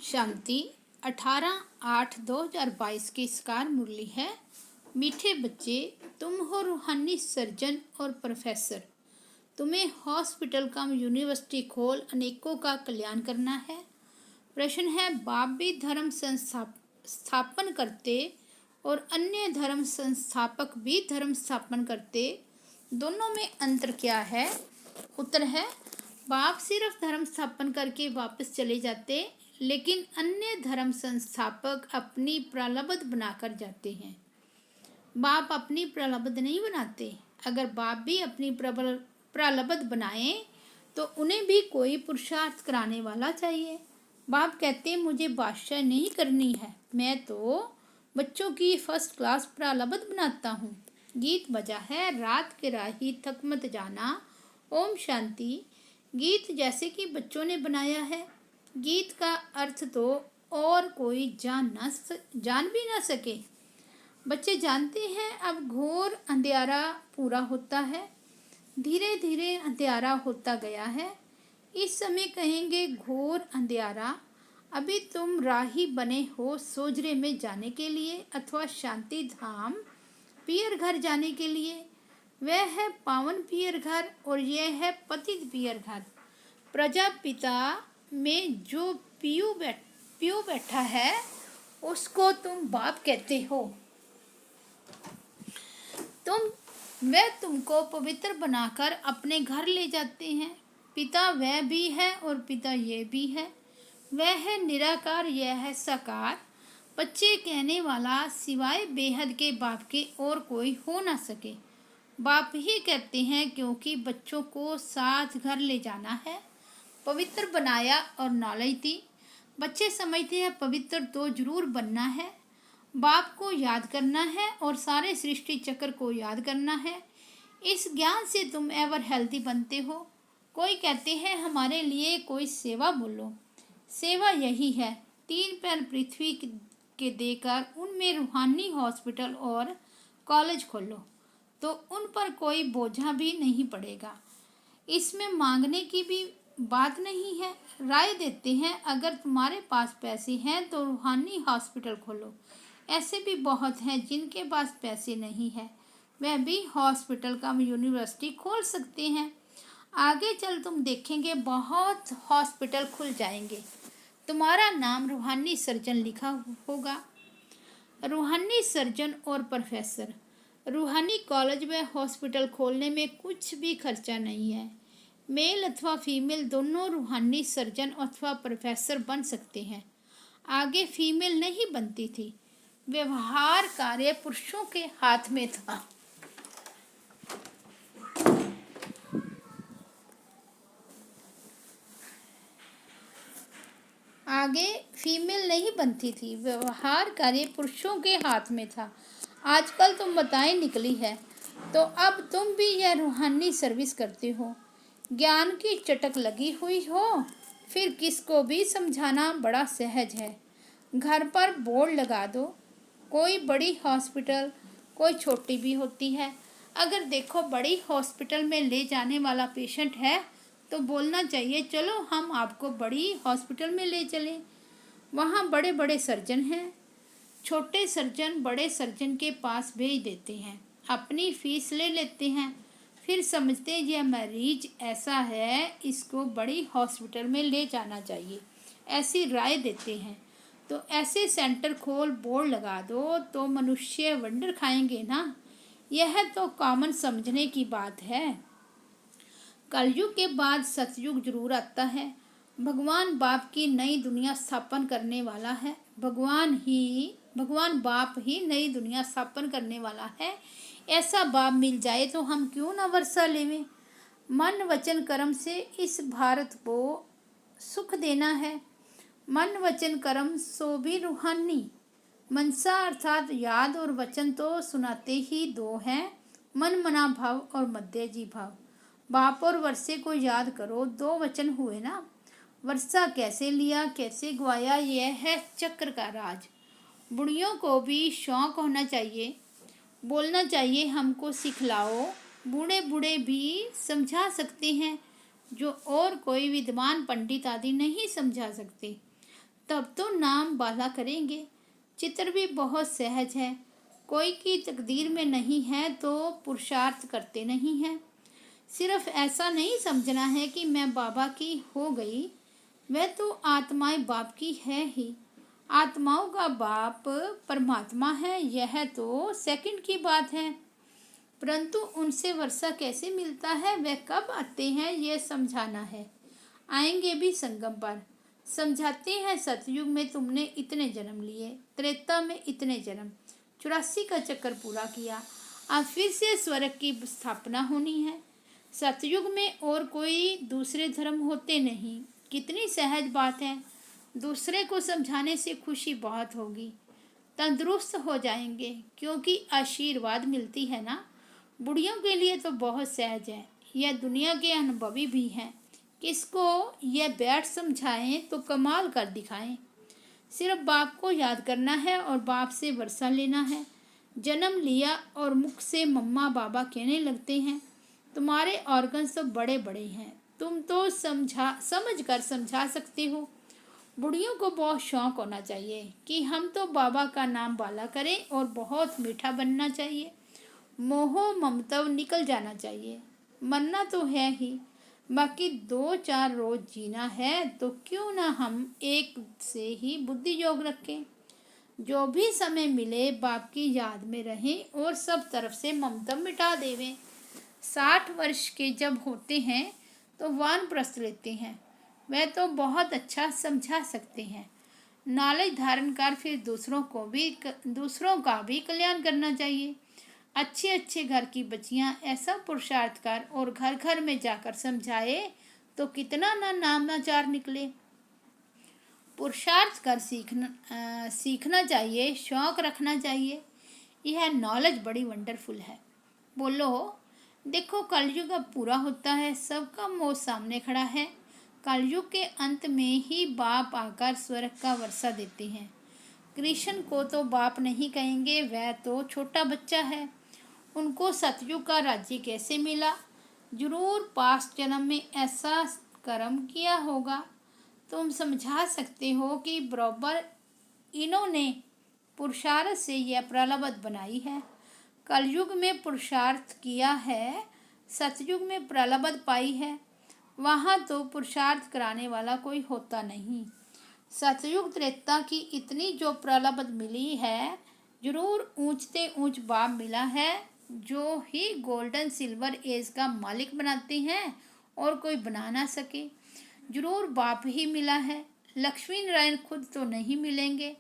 शांति 18/8/2022 की स्कार मुरली है। मीठे बच्चे, तुम हो रूहानी सर्जन और प्रोफेसर। तुम्हें हॉस्पिटल कम यूनिवर्सिटी खोल अनेकों का कल्याण करना है। प्रश्न है, बाप भी धर्म स्थापन करते और अन्य धर्म संस्थापक भी धर्म स्थापन करते, दोनों में अंतर क्या है? उत्तर है, बाप सिर्फ धर्म स्थापन करके वापस चले जाते, लेकिन अन्य धर्म संस्थापक अपनी प्रलब्ध बनाकर जाते हैं। बाप अपनी प्रलब्ध नहीं बनाते। अगर बाप भी अपनी प्रलब्ध बनाएं तो उन्हें भी कोई पुरुषार्थ कराने वाला चाहिए। बाप कहते, मुझे बादशाह नहीं करनी है, मैं तो बच्चों की फर्स्ट क्लास प्रलब्ध बनाता हूँ। गीत बजा है, रात के राही थक मत जाना, ओम शांति। गीत जैसे कि बच्चों ने बनाया है। गीत का अर्थ तो और कोई जान भी ना सके। बच्चे जानते हैं अब घोर अंधेरा पूरा होता है, धीरे धीरे अंधेरा होता गया है। इस समय कहेंगे घोर अंधेरा। अभी तुम राही बने हो सोजरे में जाने के लिए अथवा शांति धाम पियर घर जाने के लिए। वह है पावन पियर घर और यह है पतित पियर घर। प्रजापिता में जो पियू बैठा है उसको तुम बाप कहते हो। वह तुमको पवित्र बनाकर अपने घर ले जाते हैं। पिता वह भी है और पिता ये भी है। वह है निराकार, यह है साकार। बच्चे कहने वाला सिवाय बेहद के बाप के और कोई हो ना सके। बाप ही कहते हैं क्योंकि बच्चों को साथ घर ले जाना है। पवित्र बनाया और नॉलेज दी। बच्चे समझते हैं पवित्र तो जरूर बनना है, बाप को याद करना है और सारे सृष्टि चक्र को याद करना है। इस ज्ञान से तुम एवर हेल्दी बनते हो। कोई कहते हैं हमारे लिए कोई सेवा बोलो। सेवा यही है, 3 पैर पृथ्वी के देकर उनमें रूहानी हॉस्पिटल और कॉलेज खोलो तो उन पर कोई बोझा भी नहीं पड़ेगा। इसमें मांगने की भी बात नहीं है। राय देते हैं, अगर तुम्हारे पास पैसे हैं तो रूहानी हॉस्पिटल खोलो। ऐसे भी बहुत हैं जिनके पास पैसे नहीं है, वह भी हॉस्पिटल का यूनिवर्सिटी खोल सकते हैं। आगे चल तुम देखेंगे बहुत हॉस्पिटल खुल जाएंगे। तुम्हारा नाम रूहानी सर्जन लिखा होगा। रूहानी सर्जन और प्रोफेसर। रूहानी कॉलेज व हॉस्पिटल खोलने में कुछ भी खर्चा नहीं है। मेल अथवा फीमेल दोनों रूहानी सर्जन अथवा प्रोफेसर बन सकते हैं। आगे फीमेल नहीं बनती थी, व्यवहार कार्य पुरुषों के हाथ में था। आगे फीमेल नहीं बनती थी, व्यवहार कार्य पुरुषों के हाथ में था। आजकल तुम बताएं निकली है, तो अब तुम भी यह रूहानी सर्विस करते हो। ज्ञान की चटक लगी हुई हो, फिर किसको भी समझाना बड़ा सहज है। घर पर बोर्ड लगा दो। कोई बड़ी हॉस्पिटल, कोई छोटी भी होती है। अगर देखो बड़ी हॉस्पिटल में ले जाने वाला पेशेंट है तो बोलना चाहिए, चलो हम आपको बड़ी हॉस्पिटल में ले चलें, वहाँ बड़े बड़े सर्जन हैं। छोटे सर्जन बड़े सर्जन के पास भेज देते हैं, अपनी फीस ले लेते हैं, फिर समझते हैं यह मरीज ऐसा है, इसको बड़ी हॉस्पिटल में ले जाना चाहिए, ऐसी राय देते हैं। तो ऐसे सेंटर खोल, बोर्ड लगा दो तो मनुष्य वंडर खाएंगे ना। यह तो कॉमन समझने की बात है। कलयुग के बाद सतयुग जरूर आता है। भगवान बाप की नई दुनिया स्थापन करने वाला है। भगवान बाप ही नई दुनिया स्थापन करने वाला है। ऐसा बाप मिल जाए तो हम क्यों ना वर्षा लेवें। मन वचन कर्म से इस भारत को सुख देना है। मन वचन कर्म सो भी रूहानी। मनसा अर्थात याद और वचन तो सुनाते ही दो हैं, मन मना भाव और मध्य जी भाव। बाप और वर्षे को याद करो, 2 वचन हुए ना। वर्षा कैसे लिया, कैसे गवाया, यह है चक्र का राज। बुढ़ियों को भी शौक होना चाहिए, बोलना चाहिए हमको सिखलाओ। बूढ़े बूढ़े भी समझा सकते हैं जो और कोई विद्वान पंडित आदि नहीं समझा सकते। तब तो नाम बाला करेंगे। चित्र भी बहुत सहज है। कोई की तकदीर में नहीं है तो पुरुषार्थ करते नहीं हैं। सिर्फ ऐसा नहीं समझना है कि मैं बाबा की हो गई, वह तो आत्माएं बाप की है ही। आत्माओं का बाप परमात्मा है, यह तो सेकंड की बात है। परंतु उनसे वर्षा कैसे मिलता है, वह कब आते हैं, यह समझाना है। आएंगे भी संगम पर। समझाते हैं सतयुग में तुमने इतने जन्म लिए, त्रेता में इतने जन्म, 84 का चक्कर पूरा किया, अब फिर से स्वर्ग की स्थापना होनी है। सतयुग में और कोई दूसरे धर्म होते नहीं। कितनी सहज बात है। दूसरे को समझाने से खुशी बहुत होगी। तंदुरुस्त हो जाएंगे क्योंकि आशीर्वाद मिलती है ना। बुढ़ियों के लिए तो बहुत सहज है। यह दुनिया के अनुभवी भी हैं। किसको यह बैठ समझाएं तो कमाल कर दिखाएं। सिर्फ बाप को याद करना है और बाप से वर्षा लेना है। जन्म लिया और मुख से मम्मा बाबा कहने लगते हैं। तुम्हारे ऑर्गन्स तो बड़े बड़े हैं, तुम तो समझ कर समझा सकते हो। बुढ़ियों को बहुत शौक होना चाहिए कि हम तो बाबा का नाम बाला करें और बहुत मीठा बनना चाहिए। मोह ममत्व निकल जाना चाहिए। मरना तो है ही, बाकी 2-4 रोज जीना है तो क्यों ना हम एक से ही बुद्धि योग रखें। जो भी समय मिले बाप की याद में रहें और सब तरफ से ममत्व मिटा देवें। 60 वर्ष के जब होते हैं तो वानप्रस्थ लेते हैं। वह तो बहुत अच्छा समझा सकते हैं। नॉलेज धारण कर फिर दूसरों का भी कल्याण करना चाहिए। अच्छे अच्छे घर की बच्चियां ऐसा पुरुषार्थ कर और घर घर में जाकर समझाए तो कितना ना नामाचार निकले। पुरुषार्थ कर सीखना चाहिए, शौक रखना चाहिए। यह नॉलेज बड़ी वंडरफुल है। बोलो, देखो कलयुग अब पूरा होता है, सबका मोह सामने खड़ा है। कलयुग के अंत में ही बाप आकर स्वर्ग का वर्षा देते हैं। कृष्ण को तो बाप नहीं कहेंगे, वह तो छोटा बच्चा है। उनको सतयुग का राज्य कैसे मिला? जरूर पास्ट जन्म में ऐसा कर्म किया होगा। तुम समझा सकते हो कि बराबर इन्होंने पुरुषार्थ से यह प्रलब्ध बनाई है। कलयुग में पुरुषार्थ किया है, सतयुग में प्रलब्ध पाई है। वहाँ तो पुरुषार्थ कराने वाला कोई होता नहीं। सतयुग त्रेता की इतनी जो प्रलब्ध मिली है, जरूर ऊंचते ऊंच बाप मिला है, जो ही गोल्डन सिल्वर एज का मालिक बनाते हैं और कोई बना ना सके। जरूर बाप ही मिला है। लक्ष्मी नारायण खुद तो नहीं मिलेंगे।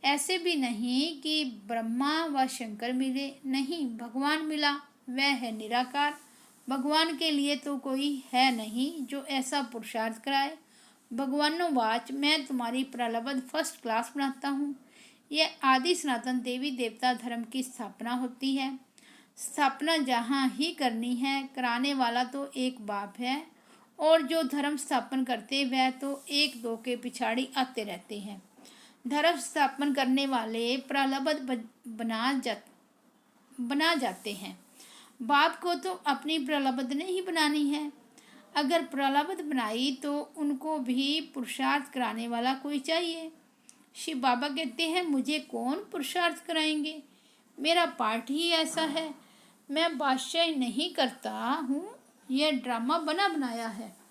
ऐसे भी नहीं कि ब्रह्मा व शंकर मिले, नहीं, भगवान मिला, वह है निराकार। भगवान के लिए तो कोई है नहीं जो ऐसा पुरुषार्थ कराए। भगवानों वाच, मैं तुम्हारी प्रलब्ध फर्स्ट क्लास बनाता हूँ। यह आदि सनातन देवी देवता धर्म की स्थापना होती है। स्थापना जहाँ ही करनी है, कराने वाला तो एक बाप है और जो धर्म स्थापन करते वह तो एक दो के पिछाड़ी आते रहते हैं। धर्म स्थापन करने वाले प्रलब्ध बना जाते हैं। बाप को तो अपनी प्रलब्ध नहीं बनानी है। अगर प्रलब्ध बनाई तो उनको भी पुरुषार्थ कराने वाला कोई चाहिए। शिव बाबा कहते हैं, मुझे कौन पुरुषार्थ कराएंगे, मेरा पार्ट ही ऐसा है। मैं बादशाही नहीं करता हूँ, यह ड्रामा बना बनाया है।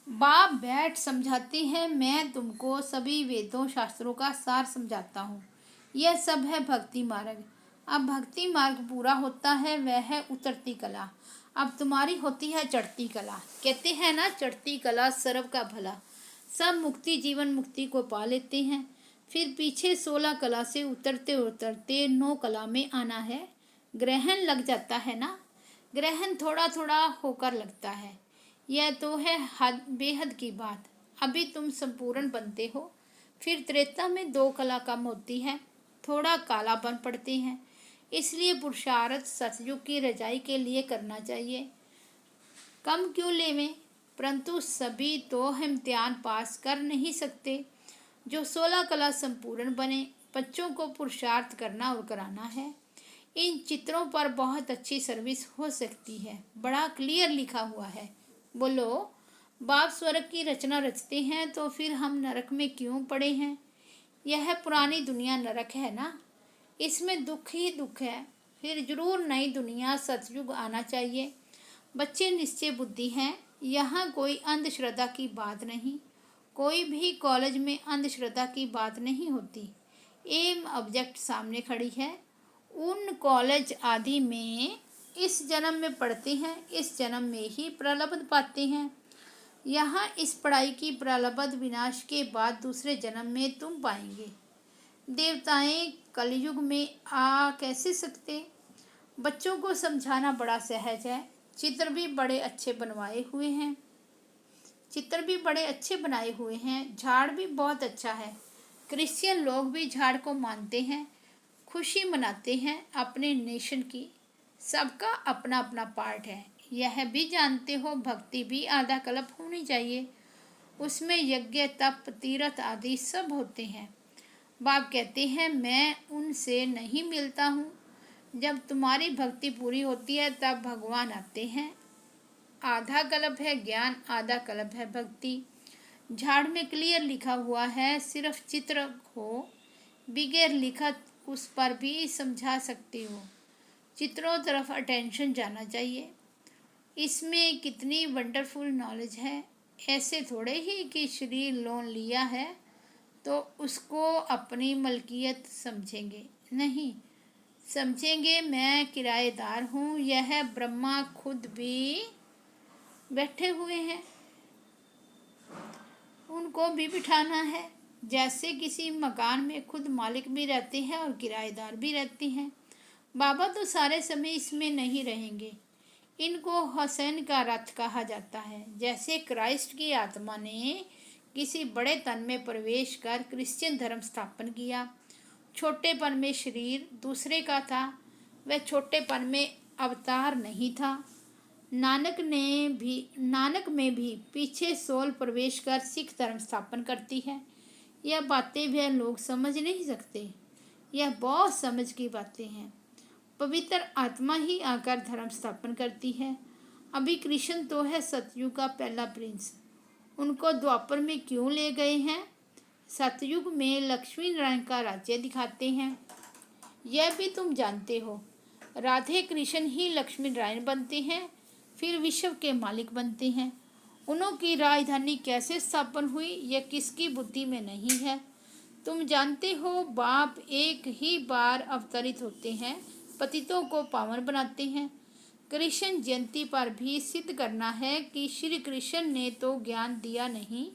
बाप बैठ समझाते हैं, मैं तुमको सभी वेदों शास्त्रों का सार समझाता हूँ। यह सब है भक्ति मार्ग। अब भक्ति मार्ग पूरा होता है, वह है उतरती कला। अब तुम्हारी होती है चढ़ती कला। कहते हैं ना, चढ़ती कला सर्व का भला। सब मुक्ति जीवन मुक्ति को पा लेते हैं। फिर पीछे 16 कला से उतरते उतरते 9 कला में आना है। ग्रहण लग जाता है ना, ग्रहण थोड़ा थोड़ा होकर लगता है। यह तो है हद बेहद की बात। अभी तुम संपूर्ण बनते हो। फिर त्रेता में 2 कला कम होती है, थोड़ा कालापन पड़ते हैं। इसलिए पुरुषार्थ सतयुग की रजाई के लिए करना चाहिए। कम क्यों लेवें, परंतु सभी तो इम्तिहान पास कर नहीं सकते। जो 16 कला संपूर्ण बने, बच्चों को पुरुषार्थ करना और कराना है। इन चित्रों पर बहुत अच्छी सर्विस हो सकती है। बड़ा क्लियर लिखा हुआ है। बोलो, बाप स्वर्ग की रचना रचते हैं तो फिर हम नरक में क्यों पड़े हैं? यह पुरानी दुनिया नरक है ना, इसमें दुख ही दुख है। फिर जरूर नई दुनिया सतयुग आना चाहिए। बच्चे निश्चय बुद्धि हैं, यहाँ कोई अंधश्रद्धा की बात नहीं। कोई भी कॉलेज में अंधश्रद्धा की बात नहीं होती। एम ऑब्जेक्ट सामने खड़ी है। उन कॉलेज आदि में इस जन्म में पढ़ते हैं, इस जन्म में ही प्रलब्ध पाते हैं। यहाँ इस पढ़ाई की प्रलब्ध विनाश के बाद दूसरे जन्म में तुम पाएंगे। देवताएं कलयुग में आ कैसे सकते? बच्चों को समझाना बड़ा सहज है। चित्र भी बड़े अच्छे बनाए हुए हैं। झाड़ भी बहुत अच्छा है। क्रिश्चियन लोग भी झाड़ को मानते हैं, खुशी मनाते हैं अपने नेशन की। सबका अपना अपना पार्ट है। यह भी जानते हो भक्ति भी आधा कल्प होनी चाहिए। उसमें यज्ञ तप तीर्थ आदि सब होते हैं। बाप कहते हैं मैं उनसे नहीं मिलता हूँ। जब तुम्हारी भक्ति पूरी होती है तब भगवान आते हैं। आधा कल्प है ज्ञान, आधा कल्प है भक्ति। झाड़ में क्लियर लिखा हुआ है, सिर्फ चित्र हो बिगैर लिखत उस पर भी समझा सकती हो। चित्रों तरफ अटेंशन जाना चाहिए। इसमें कितनी वंडरफुल नॉलेज है। ऐसे थोड़े ही कि शरीर लोन लिया है तो उसको अपनी मलकियत समझेंगे, नहीं समझेंगे मैं किराएदार हूँ। यह ब्रह्मा खुद भी बैठे हुए हैं, उनको भी बिठाना है। जैसे किसी मकान में खुद मालिक भी रहते हैं और किराएदार भी रहते हैं। बाबा तो सारे समय इसमें नहीं रहेंगे। इनको हुसैन का रथ कहा जाता है। जैसे क्राइस्ट की आत्मा ने किसी बड़े तन में प्रवेश कर क्रिश्चियन धर्म स्थापन किया। छोटेपन में शरीर दूसरे का था, वह छोटेपन में अवतार नहीं था। नानक में भी पीछे सोल प्रवेश कर सिख धर्म स्थापन करती है। यह बातें वह लोग समझ नहीं सकते। यह बहुत समझ की बातें हैं। पवित्र आत्मा ही आकर धर्म स्थापन करती है। अभी कृष्ण तो है सतयुग का पहला प्रिंस। उनको द्वापर में क्यों ले गए हैं? सतयुग में लक्ष्मी नारायण का राज्य दिखाते हैं। यह भी तुम जानते हो। राधे कृष्ण ही लक्ष्मी नारायण बनते हैं, फिर विश्व के मालिक बनते हैं। उनकी राजधानी कैसे स्थापन हुई यह किसकी बुद्धि में नहीं है। तुम जानते हो बाप एक ही बार अवतरित होते हैं, पतितों को पावन बनाते हैं। कृष्ण जयंती पर भी सिद्ध करना है कि श्री कृष्ण ने तो ज्ञान दिया नहीं,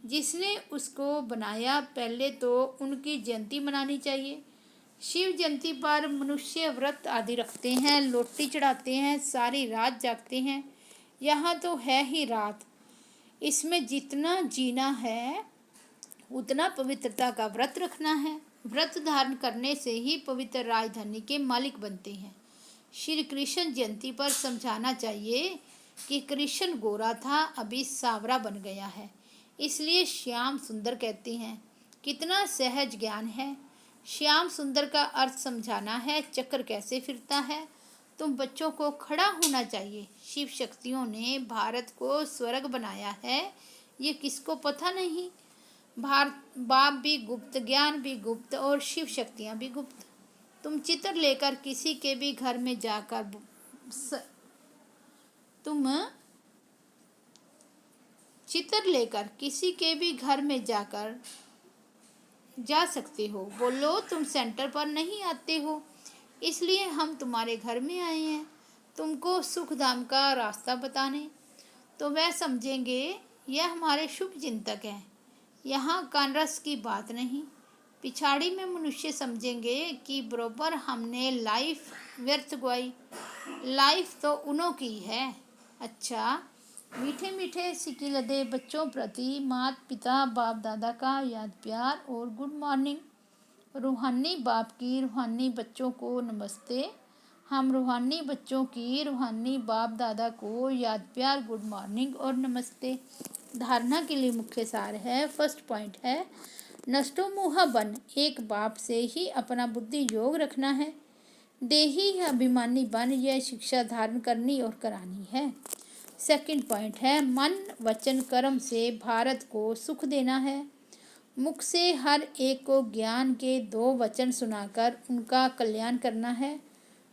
जिसने उसको बनाया पहले तो उनकी जयंती मनानी चाहिए। शिव जयंती पर मनुष्य व्रत आदि रखते हैं, लोटी चढ़ाते हैं, सारी रात जागते हैं। यहाँ तो है ही रात। इसमें जितना जीना है उतना पवित्रता का व्रत रखना है। व्रत धारण करने से ही पवित्र राजधानी के मालिक बनते हैं। श्री कृष्ण जयंती पर समझाना चाहिए कि कृष्ण गोरा था, अभी सावरा बन गया है, इसलिए श्याम सुंदर कहते हैं। कितना सहज ज्ञान है। श्याम सुंदर का अर्थ समझाना है, चक्र कैसे फिरता है। तुम बच्चों को खड़ा होना चाहिए। शिव शक्तियों ने भारत को स्वर्ग बनाया है, ये किसको पता नहीं। बाप भी गुप्त, ज्ञान भी गुप्त और शिव शक्तियाँ भी गुप्त। तुम चित्र लेकर किसी के भी घर में जाकर जा सकते हो। बोलो तुम सेंटर पर नहीं आते हो, इसलिए हम तुम्हारे घर में आए हैं तुमको सुख धाम का रास्ता बताने। तो वह समझेंगे यह हमारे शुभ चिंतक हैं। यहाँ कानरस की बात नहीं। पिछाड़ी में मनुष्य समझेंगे कि बरोबर हमने लाइफ व्यर्थ गवाई। लाइफ तो उन्हों की है। अच्छा, मीठे मीठे सिकिलदे बच्चों प्रति माता पिता बाप दादा का याद प्यार और गुड मॉर्निंग। रूहानी बाप की रूहानी बच्चों को नमस्ते। हम रूहानी बच्चों की रूहानी बाप दादा को याद प्यार गुड मॉर्निंग और नमस्ते। धारणा के लिए मुख्य सार है। फर्स्ट पॉइंट है नष्टो मोह बन। एक बाप से ही अपना बुद्धि योग रखना है। देही अभिमानी बन, यह शिक्षा धारण करनी और करानी है। सेकंड पॉइंट है मन वचन कर्म से भारत को सुख देना है। मुख से हर एक को ज्ञान के 2 वचन सुनाकर उनका कल्याण करना है।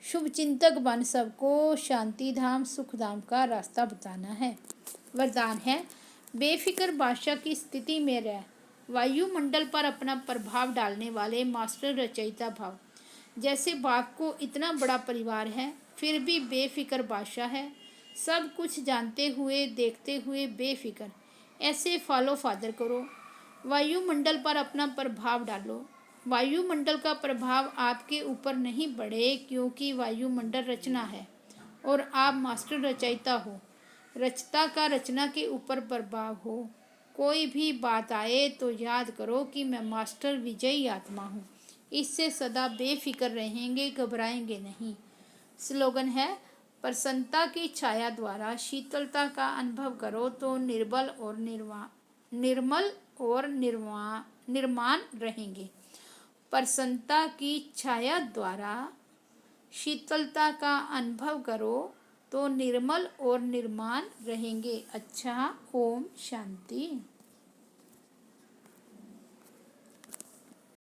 शुभ चिंतक बन सबको शांति धाम सुख धाम का रास्ता बताना है। वरदान है बेफिक्र बादशाह की स्थिति में रह, वायुमंडल पर अपना प्रभाव डालने वाले मास्टर रचयिता भाव। जैसे बाघ को इतना बड़ा परिवार है फिर भी बेफिक्र बादशाह है, सब कुछ जानते हुए देखते हुए बेफिक्र। ऐसे फॉलो फादर करो, वायुमंडल पर अपना प्रभाव डालो। वायुमंडल का प्रभाव आपके ऊपर नहीं बढ़े क्योंकि वायुमंडल रचना है और आप मास्टर रचयिता हो। रचता का रचना के ऊपर प्रभाव हो। कोई भी बात आए तो याद करो कि मैं मास्टर विजयी आत्मा हूँ। इससे सदा बेफिक्र रहेंगे, घबराएंगे नहीं। स्लोगन है प्रसन्नता की छाया द्वारा शीतलता का अनुभव करो तो निर्मल और निर्माण रहेंगे। प्रसन्नता की छाया द्वारा शीतलता का अनुभव करो तो निर्मल और निर्माण रहेंगे। अच्छा, ओम शांति।